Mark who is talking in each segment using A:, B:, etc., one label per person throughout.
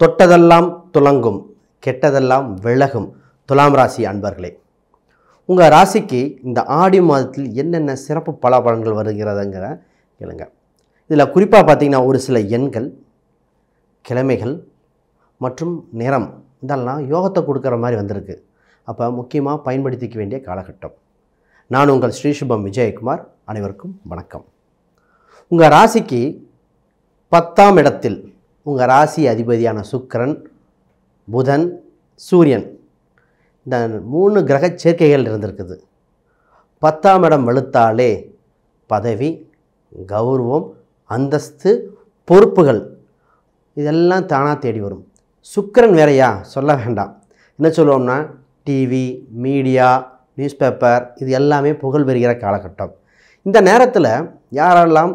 A: தொட்டதெல்லாம் துலங்கும், கெட்டதெல்லாம் விலகும். துலாம் ராசி அன்பர்களே, உங்கள் ராசிக்கு இந்த ஆடி மாதத்தில் என்னென்ன சிறப்பு பலாபலன்கள் வருகிறதுங்கிற கேளுங்க. இதில் குறிப்பாக பார்த்தீங்கன்னா ஒரு சில எண்கள், கிழமைகள் மற்றும் நிறம் இதெல்லாம் யோகத்தை கொடுக்குற மாதிரி வந்திருக்கு. அப்போ முக்கியமாக பயன்படுத்திக்க வேண்டிய காலகட்டம். நான் உங்கள் ஸ்ரீசுபம் விஜயகுமார். அனைவருக்கும் வணக்கம். உங்கள் ராசிக்கு 10ஆம் இடத்தில் உங்கள் ராசி அதிபதியான சுக்கிரன், புதன், சூரியன் இந்த 3 கிரக சேர்க்கைகள் இருந்திருக்குது. 10ஆம் இடம் வெளுத்தாலே பதவி, கௌரவம், அந்தஸ்து, பொறுப்புகள் இதெல்லாம் தானாக தேடி வரும். சுக்கிரன் வேறையா சொல்ல வேண்டாம். என்ன சொல்லுவோம்னா டிவி, மீடியா, நியூஸ் பேப்பர் இது எல்லாமே புகழ் பெறுகிற காலகட்டம். இந்த நேரத்தில் யாரெல்லாம்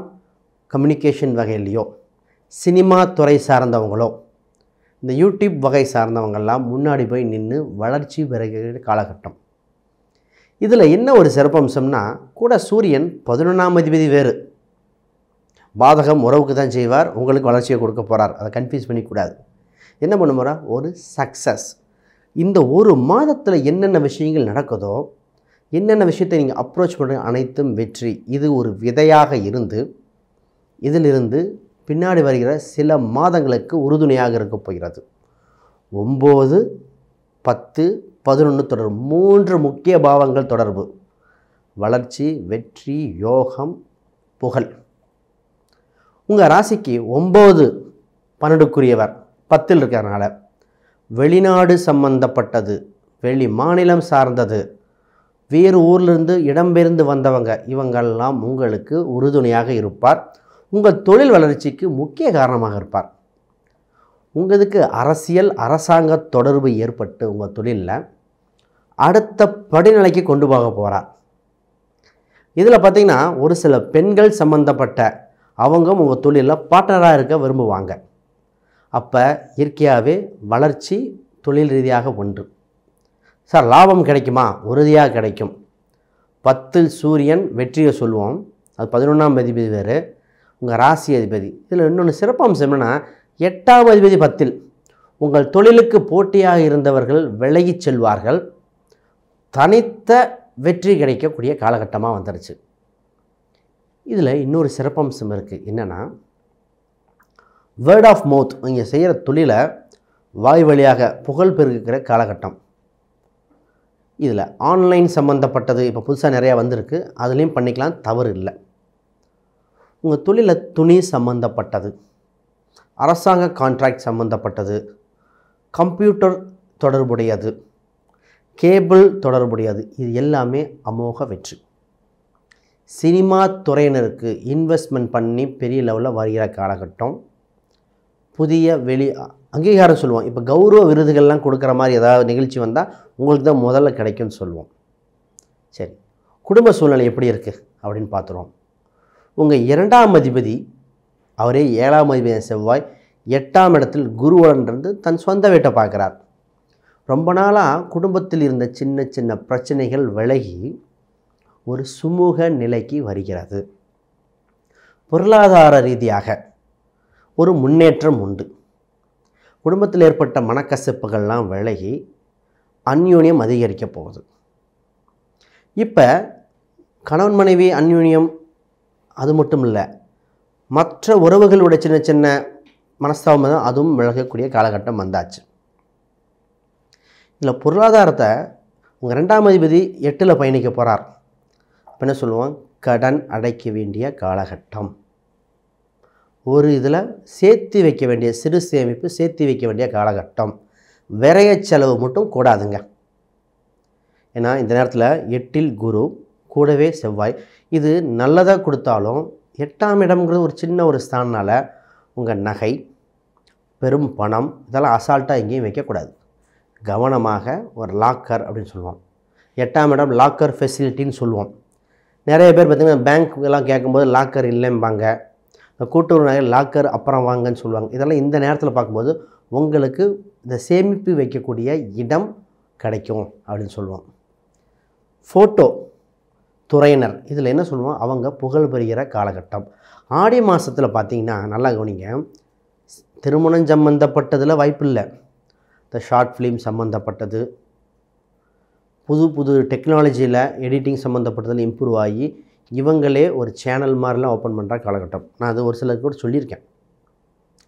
A: கம்யூனிகேஷன் வகையிலையோ, சினிமா துறை சார்ந்தவங்களோ, இந்த யூடியூப் வகை சார்ந்தவங்கெல்லாம் முன்னாடி போய் நின்று வளர்ச்சி பெறுகிற காலகட்டம். இதில் என்ன ஒரு சிறப்பம்சம்னா, கூட சூரியன் 11ஆம் அதிபதி வேறு. பாதகம் உறவுக்கு தான் செய்வார், உங்களுக்கு வளர்ச்சியை கொடுக்க போகிறார். அதை கன்ஃபியூஸ் பண்ணிக்கூடாது. என்ன பண்ண போகிறார்? ஒரு சக்ஸஸ். இந்த ஒரு மாதத்தில் என்னென்ன விஷயங்கள் நடக்குதோ, என்னென்ன விஷயத்தை நீங்கள் அப்ரோச் பண்ணுற அனைத்தும் வெற்றி. இது ஒரு விதையாக இருந்து இதிலிருந்து பின்னாடி வருகிற சில மாதங்களுக்கு உறுதுணையாக இருக்க போகிறது. 9, 10, 11 தொடர்பு, 3 முக்கிய பாவங்கள் தொடர்பு. வளர்ச்சி, வெற்றி, யோகம், புகழ். உங்கள் ராசிக்கு 9, 12க்குரியவர் 10ல் இருக்கிறனால வெளிநாடு சம்பந்தப்பட்டது, வெளி மாநிலம் சார்ந்தது, வேறு ஊர்லேருந்து இடம்பெயர்ந்து வந்தவங்க இவங்கெல்லாம் உங்களுக்கு உறுதுணையாக இருப்பார். உங்கள் தொழில் வளர்ச்சிக்கு முக்கிய காரணமாக இருப்பார். உங்களுக்கு அரசியல், அரசாங்க தொடர்பு ஏற்பட்டு உங்கள் தொழிலில் அடுத்த படிநிலைக்கு கொண்டு போக போகிறார். இதில் பார்த்திங்கன்னா ஒரு சில பெண்கள் சம்பந்தப்பட்ட அவங்க உங்கள் தொழிலில் பார்ட்னராக இருக்க விரும்புவாங்க. அப்போ இயற்கையாகவே வளர்ச்சி தொழில் ரீதியாக ஒன்று. சார் லாபம் கிடைக்குமா? உறுதியாக கிடைக்கும். 10ல் சூரியன் வெற்றியை சொல்லுவோம். அது 11ஆம் அதிபதி வேறு, உங்கள் ராசி அதிபதி. இதில் இன்னொன்று சிறப்பம்சம் என்னென்னா, 8ஆம் அதிபதி 10ல். உங்கள் தொழிலுக்கு போட்டியாக இருந்தவர்கள் விலகிச் செல்வார்கள். தனித்த வெற்றி கிடைக்கக்கூடிய காலகட்டமாக வந்துருச்சு. இதில் இன்னொரு சிறப்பம்சம் இருக்குது. என்னென்னா, வேர்ட் ஆஃப் மவுத். நீங்கள் செய்கிற தொழிலை வாய் வழியாக புகழ் பெருகிற காலகட்டம். இதில் ஆன்லைன் சம்மந்தப்பட்டது இப்போ புதுசாக நிறையா வந்திருக்கு, அதுலேயும் பண்ணிக்கலாம், தவறு இல்லை. உங்கள் தொழிலில் துணி சம்மந்தப்பட்டது, அரசாங்க கான்ட்ராக்ட் சம்மந்தப்பட்டது, கம்ப்யூட்டர் தொடர்புடையது, கேபிள் தொடர்புடையது, இது எல்லாமே அமோக வெற்றி. சினிமா துறையினருக்கு இன்வெஸ்ட்மெண்ட் பண்ணி பெரிய லெவலில் வருகிற காலகட்டம். புதிய வெளி அங்கீகாரம் சொல்லுவோம். இப்போ கௌரவ விருதுகள்லாம் கொடுக்குற மாதிரி ஏதாவது நிகழ்ச்சி வந்தால் உங்களுக்கு தான் முதல்ல கிடைக்கும்னு சொல்லுவோம். சரி, குடும்ப சூழ்நிலை எப்படி இருக்குது அப்படின்னு பார்த்துருவோம். உங்கள் 2ஆம் அதிபதி அவரே 7ஆம் அதிபதி செவ்வாய் 8ஆம் இடத்தில் குருவுடன் இருந்து தன் சொந்த வீட்டை பார்க்குறார். ரொம்ப நாளாக குடும்பத்தில் இருந்த சின்ன சின்ன பிரச்சனைகள் விலகி ஒரு சுமூக நிலைக்கு வருகிறது. பொருளாதார ரீதியாக ஒரு முன்னேற்றம் உண்டு. குடும்பத்தில் ஏற்பட்ட மனக்கசப்புகள்லாம் விலகி அந்யோன்யம் அதிகரிக்க போகுது. இப்போ கணவன் மனைவி அந்யோன்யம் அது மட்டும் இல்லை, மற்ற உறவுகளுடைய சின்ன சின்ன மனஸ்தாபம் தான் அதுவும் விலகக்கூடிய காலகட்டம் வந்தாச்சு. இதில் பொருளாதாரத்தை உங்கள் 2ஆம் அதிபதி 8ல் பயணிக்க போகிறார். இப்போ என்ன சொல்லுவோம்? கடன் அடைக்க வேண்டிய காலகட்டம். ஒரு இதில் சேர்த்து வைக்க வேண்டிய சிறு சேமிப்பு சேர்த்து வைக்க வேண்டிய காலகட்டம். விரைய செலவு மட்டும் கூடாதுங்க. ஏன்னா இந்த நேரத்தில் 8ல் குரு கூடவே செவ்வாய். இது நல்லதாக கொடுத்தாலும் 8ஆம் இடம்ங்கிறது ஒரு சின்ன ஒரு ஸ்தானால உங்கள் நகை, பெரும் பணம் இதெல்லாம் அசால்ட்டாக எங்கேயும் வைக்கக்கூடாது. கவனமாக ஒரு லாக்கர் அப்படின்னு சொல்லுவோம். 8ஆம் இடம் லாக்கர் ஃபெசிலிட்டின்னு சொல்லுவோம். நிறைய பேர் பார்த்திங்கன்னா பேங்க் எல்லாம் கேட்கும்போது லாக்கர் இல்லைம்பாங்க. கூட்டுறவு நகை லாக்கர் அப்புறம் வாங்கன்னு சொல்லுவாங்க. இதெல்லாம் இந்த நேரத்தில் பார்க்கும்போது உங்களுக்கு இந்த சேமிப்பு வைக்கக்கூடிய இடம் கிடைக்கும் அப்படின்னு சொல்லுவோம். ஃபோட்டோ துறையினர் இதில் என்ன சொல்லுவோம்? அவங்க புகழ் பெறுகிற காலகட்டம். ஆடி மாதத்தில் பார்த்திங்கன்னா நல்லா கவனிங்க, திருமணம் சம்மந்தப்பட்டதில் வாய்ப்பு இல்லை. இந்த ஷார்ட் ஃபிலிம் சம்மந்தப்பட்டது, புது புது டெக்னாலஜியில் எடிட்டிங் சம்மந்தப்பட்டதில் இம்ப்ரூவ் ஆகி இவங்களே ஒரு சேனல் மாதிரிலாம் ஓப்பன் பண்ணுற காலகட்டம். நான் அது ஒரு சிலருக்கு கூட சொல்லியிருக்கேன்.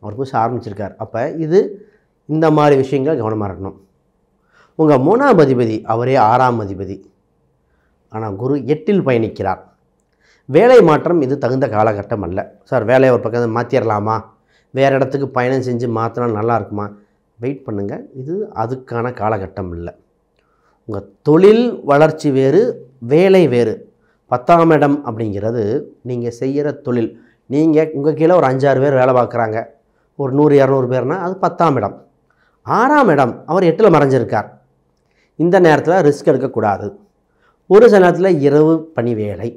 A: அவர் புதுசாக ஆரம்பிச்சிருக்கார். அப்போ இது இந்த மாதிரி விஷயங்கள் கவனமாக இருக்கணும். உங்கள் 3ஆம் அதிபதி அவரே 6ஆம் அதிபதி, ஆனால் குரு 8இல் பயணிக்கிறார். வேலை மாற்றம் இது தகுந்த காலகட்டம் அல்ல. சார் வேலையை ஒரு பக்கம் மாற்றிடலாமா, வேறு இடத்துக்கு பயணம் செஞ்சு மாற்றினா நல்லா இருக்குமா? வெயிட் பண்ணுங்கள். இது அதுக்கான காலகட்டம் இல்லை. உங்கள் தொழில் வளர்ச்சி வேறு, வேலை வேறு. 10ஆம் இடம் அப்படிங்கிறது நீங்கள் செய்கிற தொழில். நீங்கள் உங்கள் கீழே ஒரு 5-6 பேர் வேலை பார்க்குறாங்க, ஒரு 100-200 பேர்னால் அது 10ஆம் இடம். 6ஆம் இடம் அவர் 8இல் மறைஞ்சிருக்கார். இந்த நேரத்தில் ரிஸ்க் எடுக்கக்கூடாது. ஒரு சில நேரத்தில் இரவு பணி வேலை,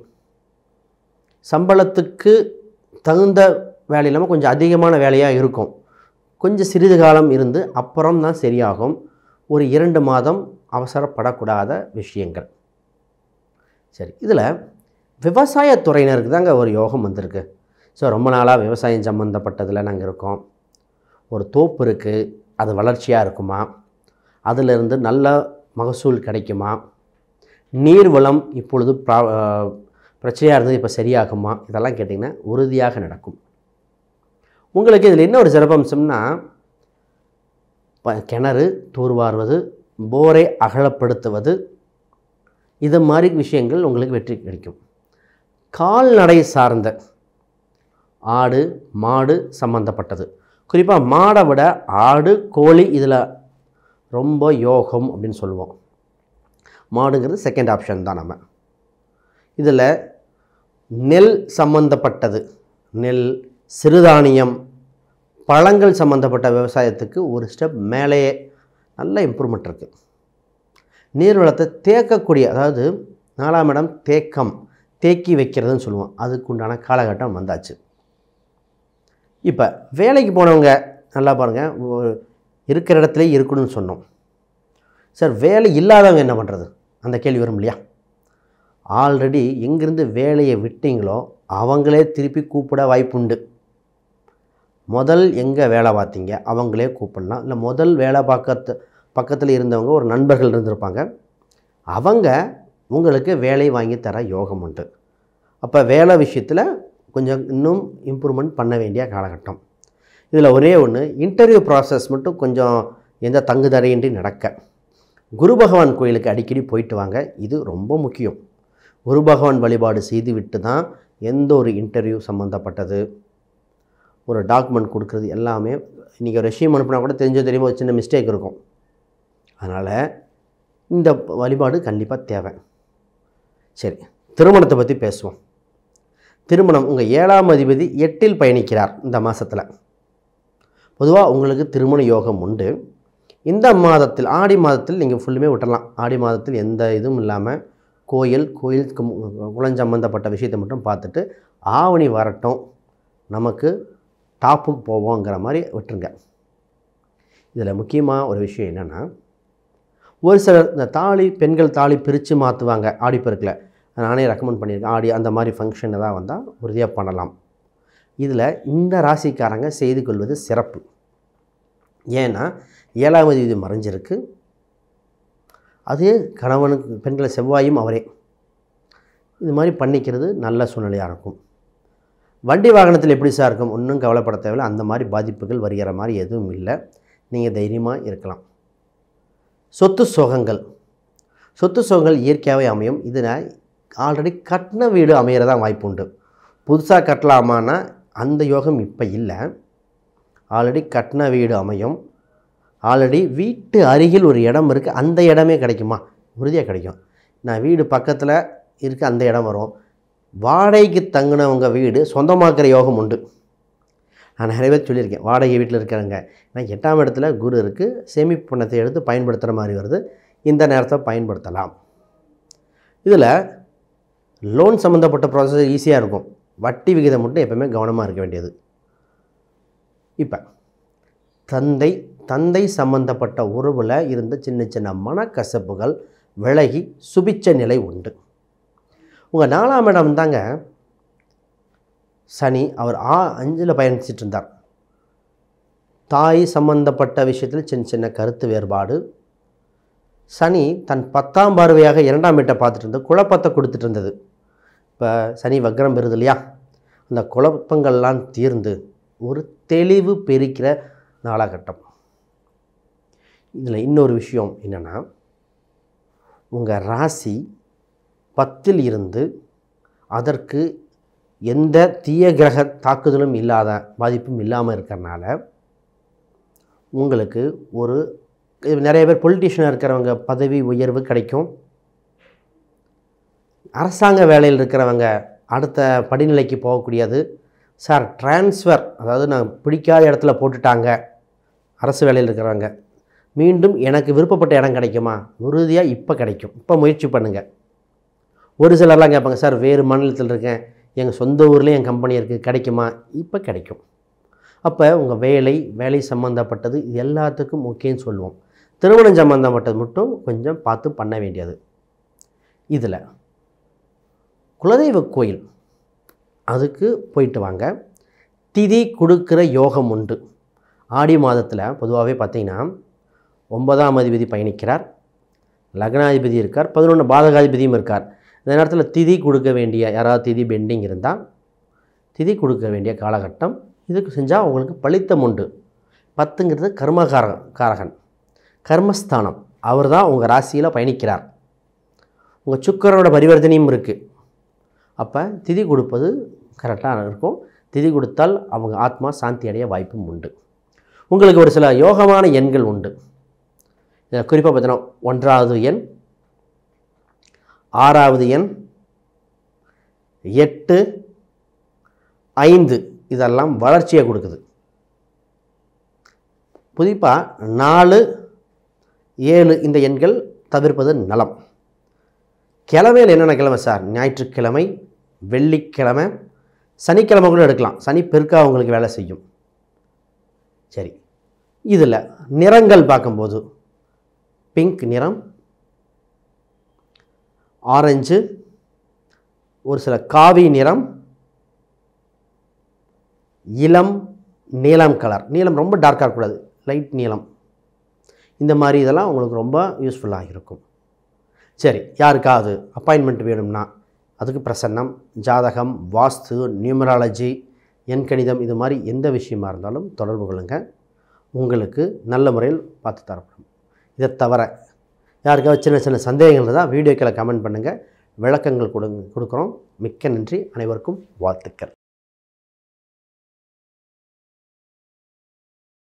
A: சம்பளத்துக்கு தகுந்த வேலை இல்லாமல் கொஞ்சம் அதிகமான வேலையாக இருக்கும். கொஞ்சம் சிறிது காலம் இருந்து அப்புறம் தான் சரியாகும். ஒரு 2 மாதம் அவசரப்படக்கூடாத விஷயங்கள். சரி, இதில் விவசாயத்துறையினருக்கு தாங்க ஒரு யோகம் வந்திருக்கு. ஸோ ரொம்ப நாளாக விவசாயம் சம்மந்தப்பட்டதில் நாங்கள் இருக்கோம். ஒரு தோப்பு இருக்குது, அது வளர்ச்சியாக இருக்குமா, அதிலிருந்து நல்ல மகசூல் கிடைக்குமா, நீர்வளம் இப்பொழுது பிரச்சனையாக இருந்தது இப்போ சரியாகுமா, இதெல்லாம் கேட்டிங்கன்னா உறுதியாக நடக்கும். உங்களுக்கு இதில் என்ன ஒரு சிறப்பம்சம்னா, கிணறு தூர்வாருவது, போரை அகலப்படுத்துவது, இது மாதிரி விஷயங்கள் உங்களுக்கு வெற்றி கிடைக்கும். கால்நடை சார்ந்த ஆடு மாடு சம்மந்தப்பட்டது, குறிப்பாக மாடை விட ஆடு கோழி இதில் ரொம்ப யோகம் அப்படின்னு சொல்லுவோம். மாடுங்கிறது செகண்ட் ஆப்ஷன் தான். நம்ம இதில் நெல் சம்பந்தப்பட்டது, நெல், சிறுதானியம், பழங்கள் சம்பந்தப்பட்ட விவசாயத்துக்கு ஒரு ஸ்டெப் மேலேயே நல்ல இம்ப்ரூவ்மெண்ட் இருக்குது. நீர்வளத்தை தேக்கக்கூடிய, அதாவது 4ஆம் இடம் தேக்கம், தேக்கி வைக்கிறதுன்னு சொல்லுவோம், அதுக்குண்டான காலகட்டம் வந்தாச்சு. இப்போ வேலைக்கு போனவங்க நல்லா பாருங்கள், இருக்கிற இடத்துல இருக்கணும்னு சொன்னோம். சார் வேலை இல்லாதவங்க என்ன பண்ணுறது, அந்த கேள்வி வரும் இல்லையா? ஆல்ரெடி எங்கேருந்து வேலையை விட்டீங்களோ அவங்களே திருப்பி கூப்பிட வாய்ப்புண்டு. முதல் எங்கே வேலை பார்த்தீங்க அவங்களே கூப்பிடலாம். இல்லை முதல் வேலை பக்கத்தில் இருந்தவங்க ஒரு நண்பர்கள் இருந்திருப்பாங்க, அவங்க உங்களுக்கு வேலை வாங்கி தர யோகம் உண்டு. அப்போ வேலை விஷயத்தில் கொஞ்சம் இன்னும் இம்ப்ரூவ்மெண்ட் பண்ண வேண்டிய காலகட்டம். இதில் ஒரே ஒன்று, இன்டர்வியூ ப்ராசஸ் மட்டும் கொஞ்சம் எந்த தங்குதடையின்றி நடக்க குரு பகவான் கோயிலுக்கு அடிக்கடி போயிட்டு வாங்க. இது ரொம்ப முக்கியம். குரு பகவான் வழிபாடு செய்து விட்டு தான் எந்த ஒரு இன்டர்வியூ சம்மந்தப்பட்டது, ஒரு டாக்குமெண்ட் கொடுக்குறது எல்லாமே. இன்றைக்கி ரெஷ்யூம் அனுப்புனா கூட தெரியுமோ ஒரு சின்ன மிஸ்டேக் இருக்கும். அதனால் இந்த வழிபாடு கண்டிப்பாக தேவை. சரி, திருமணத்தை பற்றி பேசுவோம். திருமணம், உங்கள் 7ஆம் அதிபதி 8இல் பயணிக்கிறார் இந்த மாதத்தில். பொதுவாக உங்களுக்கு திருமண யோகம் உண்டு. இந்த மாதத்தில், ஆடி மாதத்தில் நீங்கள் ஃபுல்லுமே விட்டுடலாம். ஆடி மாதத்தில் எந்த இதுவும் இல்லாமல் கோயில் குலம் சம்பந்தப்பட்ட விஷயத்தை மட்டும் பார்த்துட்டு ஆவணி வரட்டும், நமக்கு டாப்புக்கு போவோங்கிற மாதிரி விட்டுருங்க. இதில் முக்கியமாக ஒரு விஷயம் என்னென்னா, ஒரு சிலர் இந்த தாலி, பெண்கள் தாலி பிரித்து மாற்றுவாங்க ஆடிப்பெருக்கில். நானே ரெக்கமெண்ட் பண்ணியிருக்கேன். ஆடி அந்த மாதிரி ஃபங்க்ஷன் தான் வந்தால் உறுதியாக பண்ணலாம். இதில் இந்த ராசிக்காரங்க செய்து கொள்வது சிறப்பு. ஏன்னா 7ஆம் அதிபதி மறைஞ்சிருக்கு. அதே கணவனுக்கு பெண்களை செவ்வாயும் அவரே. இது மாதிரி பண்ணிக்கிறது நல்ல சூழ்நிலையாக இருக்கும். வண்டி வாகனத்தில் எப்படி சார் இருக்கும்? ஒன்றும் கவலைப்பட தேவையில்லை. அந்த மாதிரி பாதிப்புகள் வருகிற மாதிரி எதுவும் இல்லை. நீங்கள் தைரியமாக இருக்கலாம். சொத்து சுகங்கள் இயற்கையாகவே அமையும். இதில் ஆல்ரெடி கட்டின வீடு அமையிறதா வாய்ப்பு உண்டு. புதுசாக கட்டலாமான்னா அந்த யோகம் இப்போ இல்லை. ஆல்ரெடி கட்டின வீடு அமையும். ஆல்ரெடி வீட்டு அருகில் ஒரு இடம் இருக்குது, அந்த இடமே கிடைக்குமா? உறுதியாக கிடைக்கும். நான் வீடு பக்கத்தில் இருக்க அந்த இடம் வரும். வாடகைக்கு தங்கினவங்க வீடு சொந்தமாக்குற யோகம் உண்டு. நான் நிறைய பேர் சொல்லியிருக்கேன், வாடகை வீட்டில் இருக்கிறவங்க. ஏன்னா 8ஆம் இடத்துல குரு இருக்குது, சேமிப்பு பணத்தை எடுத்து பயன்படுத்துகிற மாதிரி வருது. இந்த நேரத்தை பயன்படுத்தலாம். இதில் லோன் சம்மந்தப்பட்ட ப்ராசஸ் ஈஸியாக இருக்கும். வட்டி விகிதம் மட்டும் எப்பவுமே கவனமாக இருக்க வேண்டியது. இப்போ தந்தை சம்பந்தப்பட்ட உறவில் இருந்த சின்ன சின்ன மனக்கசப்புகள் விலகி சுபிச்ச நிலை உண்டு. உங்கள் 4ஆம் இடம் தாங்க சனி, அவர் 5இல் பயணிச்சிட்டு இருந்தார். தாய் சம்பந்தப்பட்ட விஷயத்தில் சின்ன சின்ன கருத்து வேறுபாடு. சனி தன் 10ஆம் பார்வையாக 2ஆம் வீட்டை பார்த்துட்டு இருந்தது, குழப்பத்தை கொடுத்துட்டு இருந்தது. இப்போ சனி வக்ரம் பெறுது இல்லையா, அந்த குழப்பங்கள்லாம் தீர்ந்து ஒரு தெளிவு பெருக்கிற காலகட்டம். இதில் இன்னொரு விஷயம் என்னென்னா, உங்கள் ராசி 10ல் இருந்து அதற்கு எந்த தீய கிரக தாக்குதலும் இல்லாத பாதிப்பும் இல்லாமல் இருக்கிறனால உங்களுக்கு ஒரு நிறைய பேர் பொலிட்டிஷியனாக இருக்கிறவங்க பதவி உயர்வு கிடைக்கும். அரசாங்க வேலையில் இருக்கிறவங்க அடுத்த படிநிலைக்கு போகக்கூடியது. சார் ட்ரான்ஸ்ஃபர், அதாவது நான் பிடிக்காத இடத்துல போட்டுட்டாங்க அரசு வேலையில் இருக்கிறவங்க, மீண்டும் எனக்கு விருப்பப்பட்ட இடம் கிடைக்குமா? உறுதியாக இப்போ கிடைக்கும். இப்போ முயற்சி பண்ணுங்கள். ஒரு சிலர்லாம் கேட்பாங்க, சார் வேறு மாநிலத்தில் இருக்கேன், எங்கள் சொந்த ஊர்லேயும் என் கம்பெனி இருக்குது, கிடைக்குமா? இப்போ கிடைக்கும். அப்போ உங்கள் வேலை சம்மந்தப்பட்டது இது எல்லாத்துக்கும் முக்கியம்னு சொல்லுவோம். திருமணம் சம்மந்தப்பட்டது மட்டும் கொஞ்சம் பார்த்து பண்ண வேண்டியது. இதில் குலதெய்வ கோயில் அதுக்கு போயிட்டு வாங்க. திதி கொடுக்குற யோகம் உண்டு. ஆடி மாதத்தில் பொதுவாகவே பார்த்திங்கன்னா 9ஆம் அதிபதி பயணிக்கிறார், லக்னாதிபதி இருக்கார், 11 பாதகாதிபதியும் இருக்கார். இந்த நேரத்தில் திதி கொடுக்க வேண்டிய யாராவது திதி பெண்டிங் இருந்தால் திதி கொடுக்க வேண்டிய காலகட்டம். இதுக்கு செஞ்சால் உங்களுக்கு பலித்தம் உண்டு. 10ங்கிறது கர்மகாரகன், கர்மஸ்தானம். அவர் தான் உங்கள் ராசியில் பயணிக்கிறார். உங்கள் சுக்கரனோட பரிவர்த்தனையும் இருக்குது. அப்போ திதி கொடுப்பது கரெக்டாக இருக்கும். திதி கொடுத்தால் அவங்க ஆத்மா சாந்தி அடைய வாய்ப்பும் உண்டு. உங்களுக்கு ஒரு சில யோகமான எண்கள் உண்டு. இதில் குறிப்பாக பார்த்தீங்கன்னா 1வது எண், 6வது எண், 8, 5 இதெல்லாம் வளர்ச்சியை கொடுக்குது. குறிப்பாக 4, 7 இந்த எண்கள் தவிர்ப்பது நலம். கிழமையில் என்னென்ன கிழமை சார்? ஞாயிற்றுக்கிழமை, வெள்ளிக்கிழமை, சனிக்கிழமை கூட எடுக்கலாம். சனி பெருக்கா உங்களுக்கு வேலை செய்யும். சரி, இதில் நிறங்கள் பார்க்கும்போது பிங்க் நிறம், ஆரஞ்சு, ஒரு சில காவி நிறம், இளம் நீலம் கலர். நீலம் ரொம்ப டார்க்காக இருக்கக்கூடாது, லைட் நீலம். இந்த மாதிரி இதெல்லாம் உங்களுக்கு ரொம்ப யூஸ்ஃபுல்லாக இருக்கும். சரி, யாருக்காவது அப்பாயின்மெண்ட் வேணும்னா அதுக்கு பிரசன்னம், ஜாதகம், வாஸ்து, நியூமராலஜி, எண்கணிதம் இது மாதிரி எந்த விஷயமா இருந்தாலும் தொடர்பு கொள்ளுங்கள். உங்களுக்கு நல்ல முறையில் பார்த்து தரப்படும். இதை தவிர யாருக்காவது சின்ன சின்ன சந்தேகங்கள் இருந்தால் வீடியோக்களை கமெண்ட் பண்ணுங்கள், விளக்கங்கள் கொடுக்குறோம். மிக்க நன்றி. அனைவருக்கும் வாழ்த்துக்கள்.